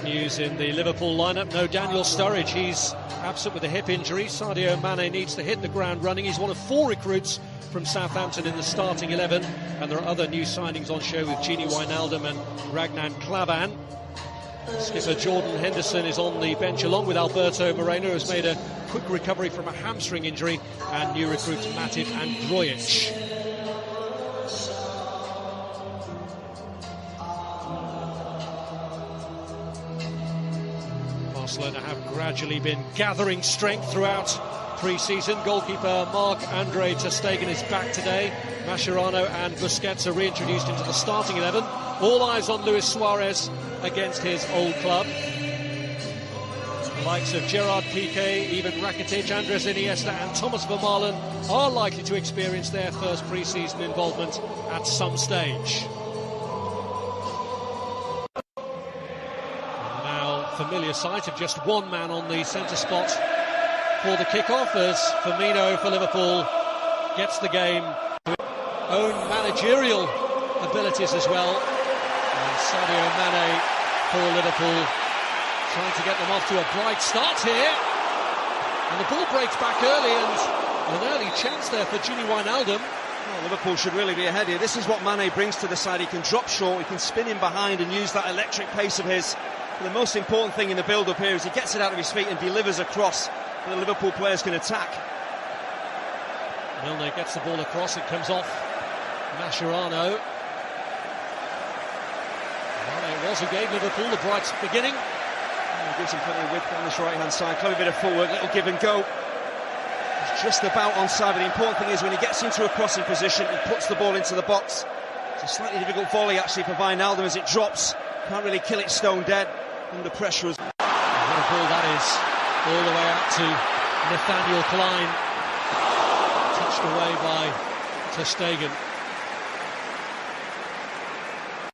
news in the Liverpool lineup. No Daniel Sturridge, he's absent with a hip injury. Sadio Mane needs to hit the ground running. He's one of 4 recruits from Southampton in the starting 11, and there are other new signings on show with Gini Wijnaldum and Ragnar Klavan. Skipper Jordan Henderson is on the bench along with Alberto Moreno, who's made a quick recovery from a hamstring injury, and new recruits Matip and Grujic. Barcelona have gradually been gathering strength throughout pre-season. Goalkeeper Marc-Andre ter Stegen is back today. Mascherano and Busquets are reintroduced into the starting 11. All eyes on Luis Suarez against his old club. The likes of Gerard Piqué, even Rakitic, Andres Iniesta and Thomas Vermaelen are likely to experience their first pre-season involvement at some stage. Familiar sight of just one man on the centre spot for the kick-off as Firmino for Liverpool gets the game with own managerial abilities as well. And Sadio Mane for Liverpool trying to get them off to a bright start here. And the ball breaks back early, and an early chance there for Gini Wijnaldum. Well, Liverpool should really be ahead here. This is what Mane brings to the side. He can drop short, he can spin in behind and use that electric pace of his. The most important thing in the build-up here is he gets it out of his feet and delivers across, and the Liverpool players can attack. Milner gets the ball across, it comes off Mascherano. Well, it was who gave Liverpool the bright beginning. He gives him plenty of width on this right-hand side. Clever bit of footwork, little give and go. He's just about onside, but the important thing is when he gets into a crossing position, he puts the ball into the box. It's a slightly difficult volley actually for Wijnaldum as it drops. Can't really kill it stone dead under pressure. What a ball that is, all the way out to Nathaniel Klein, touched away by ter Stegen.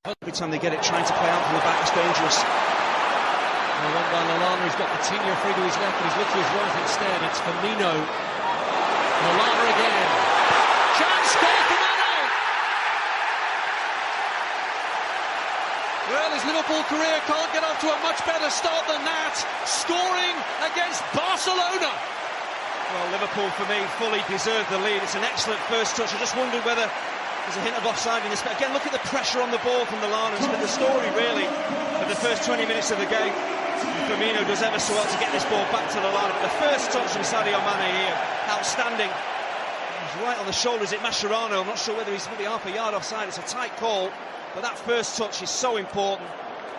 Every time they get it, trying to play out from the back, it's dangerous. Well, one by Lallana, he's got Coutinho free to his left, but he's looked to his right instead. It's Firmino. Lallana again. Chance, goal for Mane! Well, his Liverpool career can't get off to a much better start than that, scoring against Barcelona. Well, Liverpool, for me, fully deserved the lead. It's an excellent first touch. I just wondered whether there's a hint of offside in this. But again, look at the pressure on the ball from Lallana. It's been the story, really, of the first 20 minutes of the game. Firmino does ever so well to get this ball back to Lallana. But the first touch from Sadio Mane here, outstanding. He's right on the shoulder. Is it Mascherano? I'm not sure whether he's maybe half a yard offside. It's a tight call. But that first touch is so important.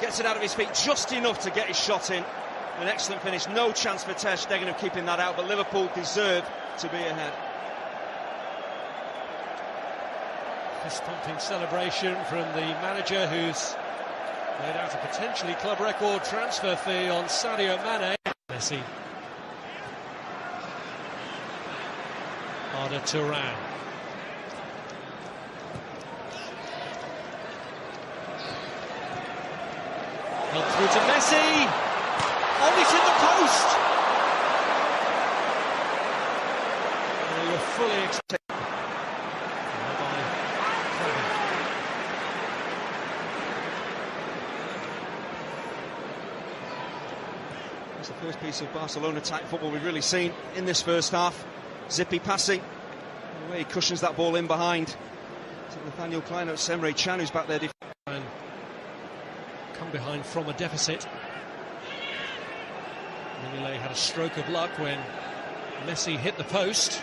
Gets it out of his feet just enough to get his shot in. An excellent finish. No chance for ter Stegen of keeping that out, but Liverpool deserve to be ahead. Fist-pumping celebration from the manager, who's laid out a potentially club record transfer fee on Sadio Mane. Messi. Arda Turan. Held through to Messi. Oh, it's in the post. They were fully expected. It's the first piece of Barcelona-type football we've really seen in this first half. Zippy passing. The way he cushions that ball in behind. To Nathaniel Klein, it's Emre Can who's back there. Come behind from a deficit. Mignolet had a stroke of luck when Messi hit the post.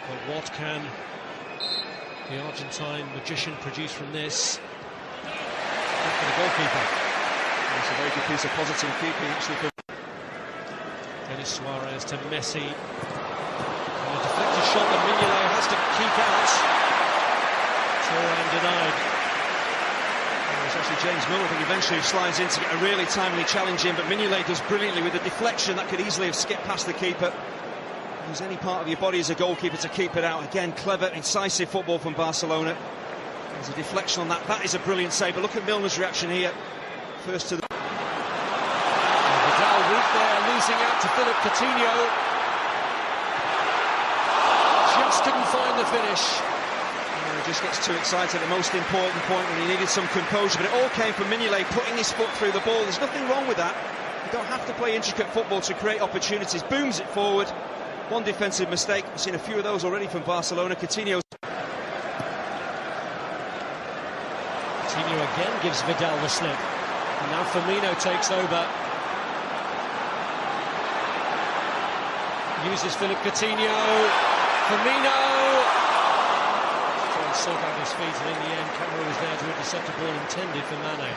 But what can the Argentine magician produce from this? Good for the goalkeeper. It's a very good piece of positive keeping actually for Denis Suarez to Messi. And a deflected shot that Mignolet has to keep out. Turan denied. It's actually James Miller, I think, eventually slides in to get a really timely challenge in, but Mignolet does brilliantly with the deflection that could easily have skipped past the keeper. Use any part of your body as a goalkeeper to keep it out. Again, clever, incisive football from Barcelona. There's a deflection on that. That is a brilliant save, but look at Milner's reaction here. First to the... Vidal weak there, losing out to Philip Coutinho. Just didn't find the finish. just gets too excited at the most important point when he needed some composure, but it all came from Mignolet putting his foot through the ball. There's nothing wrong with that. You don't have to play intricate football to create opportunities. Booms it forward. One defensive mistake. We've seen a few of those already from Barcelona. Coutinho again gives Vidal the slip. And now Firmino takes over. Uses Philippe Coutinho. Firmino trying to sort out his feet, and in the end Camara was there to intercept a ball intended for Mane.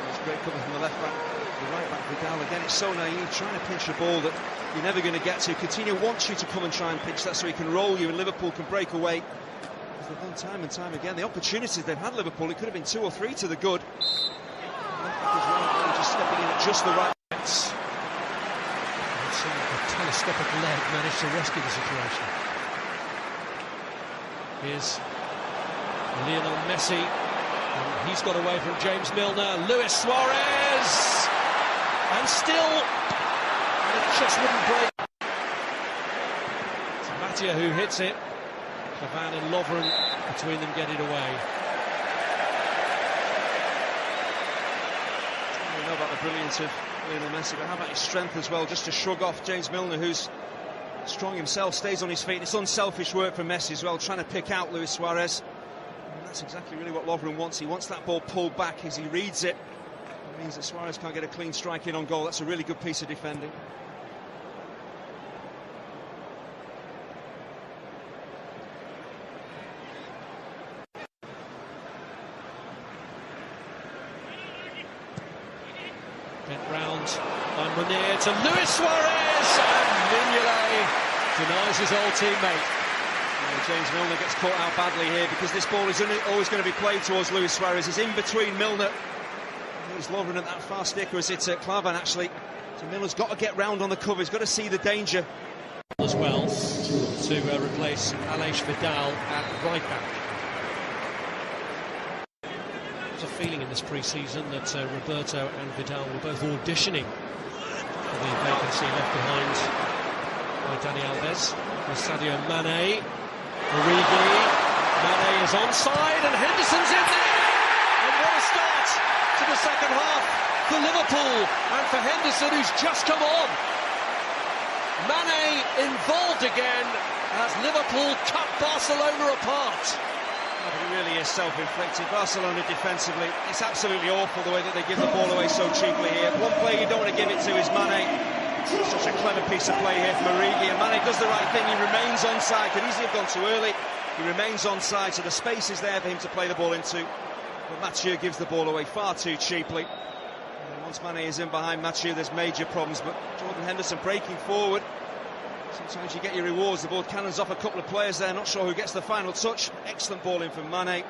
It's great cover from the left back, the right back Vidal. Again, it's so naive, trying to pinch a ball that you're never going to get to. Coutinho wants you to come and try and pinch that so he can roll you, and Liverpool can break away. As they've done time and time again, the opportunities they've had, Liverpool, it could have been 2 or 3 to the good. Just stepping in at just the right. A telescopic leg managed to rescue the situation. Here's Lionel Messi, and he's got away from James Milner. Luis Suarez, and still, and it just wouldn't break. It's Matia who hits it. Cavani and Lovren between them get it away. I don't know about the brilliance of Lionel Messi, but how about his strength as well, just to shrug off James Milner, who's strong himself, stays on his feet. It's unselfish work from Messi as well, trying to pick out Luis Suarez. And that's exactly really what Lovren wants. He wants that ball pulled back as he reads it. It means that Suarez can't get a clean strike in on goal. That's a really good piece of defending. Bent round by Munir to Luis Suarez, and Mignolet denies his old teammate. James Milner gets caught out badly here because this ball is always going to be played towards Luis Suarez. He's in between Milner. He's Lovren at that far stick, or is it Klavan actually? So Milner's got to get round on the cover, he's got to see the danger. As well to replace Aleix Vidal at right back. There's a feeling in this pre-season that Roberto and Vidal were both auditioning for the vacancy left behind by Dani Alves. With Sadio Mane, Origi, Mane is onside and Henderson's in there! And what a start to the second half for Liverpool and for Henderson, who's just come on. Mane involved again as Liverpool cut Barcelona apart. It really is self-inflicted. Barcelona defensively, it's absolutely awful the way that they give the ball away so cheaply here. One player you don't want to give it to is Mane. Such a clever piece of play here from Origi, and Mane does the right thing. He remains onside. Could easily have gone too early. He remains onside, so the space is there for him to play the ball into. But Mathieu gives the ball away far too cheaply. And once Mane is in behind Mathieu, there's major problems. But Jordan Henderson breaking forward. Sometimes you get your rewards. The ball cannons off a couple of players there. Not sure who gets the final touch. Excellent ball in from Mane.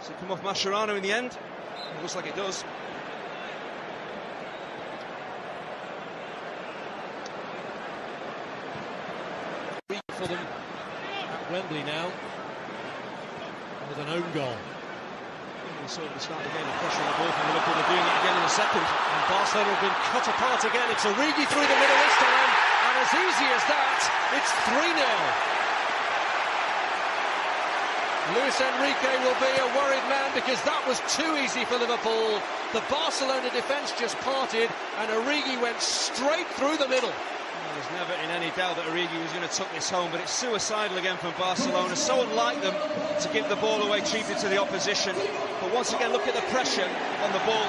Does it come off Mascherano in the end? It looks like it does. For them at Wembley now with an own goal. We saw at the start of the game the pressure on the ball from Liverpool. They're doing it again in a second. And Barcelona have been cut apart again. It's Origi through the middle this time. And as easy as that, it's 3-0. Luis Enrique will be a worried man because that was too easy for Liverpool. The Barcelona defence just parted and Origi went straight through the middle. There's never in any doubt that Origi was going to tuck this home, but it's suicidal again from Barcelona. So unlike them to give the ball away cheaply to the opposition. But once again, look at the pressure on the ball.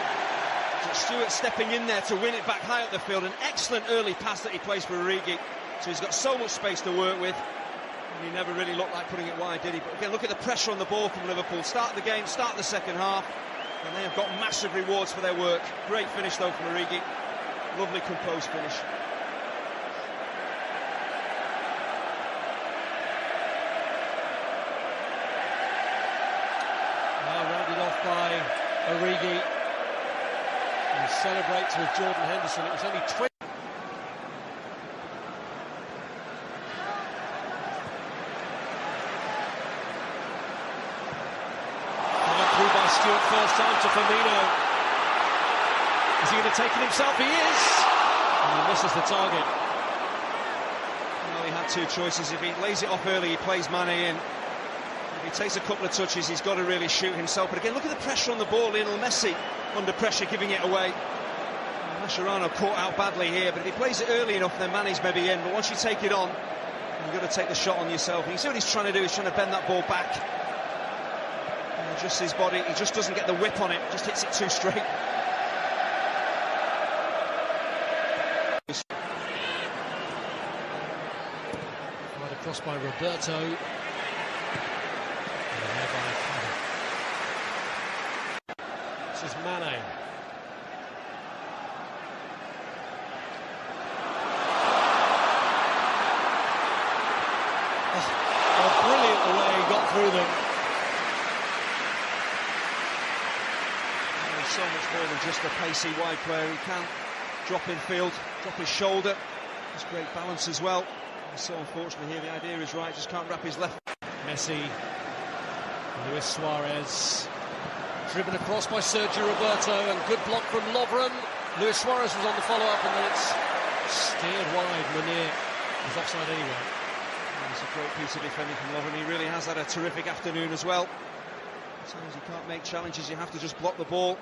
Stewart stepping in there to win it back high up the field. An excellent early pass that he plays for Origi. So he's got so much space to work with. And he never really looked like putting it wide, did he? But again, look at the pressure on the ball from Liverpool. Start the game, start the second half. And they have got massive rewards for their work. Great finish though from Origi. Lovely composed finish. Rounded off by Origi. He celebrates with Jordan Henderson. It was only 20. Through by Stewart first time to Firmino. Is he going to take it himself? He is! And he misses the target. Well, he had two choices. If he lays it off early, he plays Mane in. If he takes a couple of touches, he's got to really shoot himself. But again, look at the pressure on the ball. Lionel Messi under pressure, giving it away. Mascherano caught out badly here, but if he plays it early enough, then Mane's maybe in. But once you take it on, you've got to take the shot on yourself. And you see what he's trying to do? He's trying to bend that ball back. And adjust his body. He just doesn't get the whip on it. Just hits it too straight. Right across by Roberto. This is Mane. Oh, brilliant the way he got through them. He's so much more than just a pacey wide player. He can drop in field, drop his shoulder. There's great balance as well. So unfortunately here the idea is right, just can't wrap his left. Messi, Luis Suarez, driven across by Sergio Roberto, and good block from Lovren. Luis Suarez was on the follow-up, and then it's steered wide. Munir was offside anyway. It's a great piece of defending from Lovren. He really has had a terrific afternoon as well. Sometimes you can't make challenges, you have to just block the ball.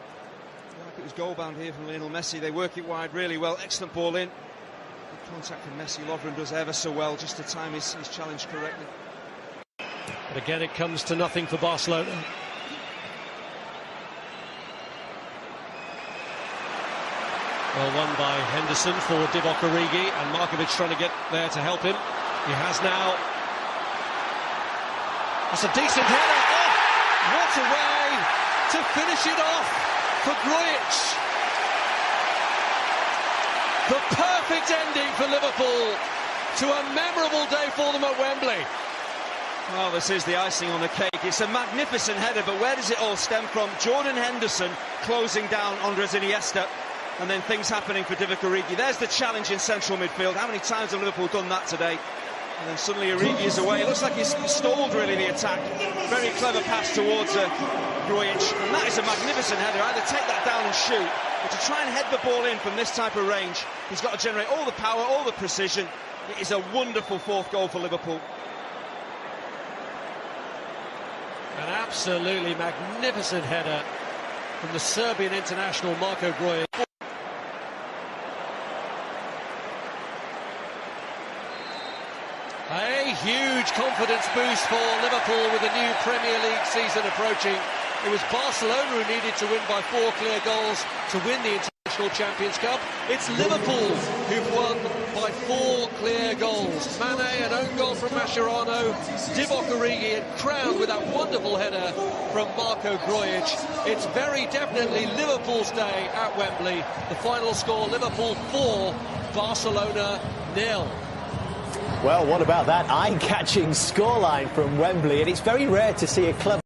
Like it was goal-bound here from Lionel Messi. They work it wide really well. Excellent ball in. Good contact from Messi. Lovren does ever so well just to time his challenge correctly. But again, it comes to nothing for Barcelona. Well, won by Henderson for Divock Origi, and Markovic trying to get there to help him. He has now. That's a decent header. Oh, what a way to finish it off for Grujic. The perfect ending for Liverpool to a memorable day for them at Wembley. Well, this is the icing on the cake. It's a magnificent header, but where does it all stem from? Jordan Henderson closing down Andres Iniesta, and then things happening for Divock Origi. There's the challenge in central midfield. How many times have Liverpool done that today? And then suddenly Origi is away. It looks like he's stalled, really, the attack. Very clever pass towards Grujic, and that is a magnificent header. Either take that down and shoot, but to try and head the ball in from this type of range, he's got to generate all the power, all the precision. It is a wonderful fourth goal for Liverpool. An absolutely magnificent header from the Serbian international Marko Grujic. A huge confidence boost for Liverpool with the new Premier League season approaching. It was Barcelona who needed to win by 4 clear goals to win the International Champions Cup. It's Liverpool who've won by 4 clear goals. Mane, an own goal from Mascherano, Divock Origi, and crowned with that wonderful header from Marko Grujic. It's very definitely Liverpool's day at Wembley. The final score, Liverpool 4, Barcelona 0. Well, what about that eye-catching scoreline from Wembley? And it's very rare to see a club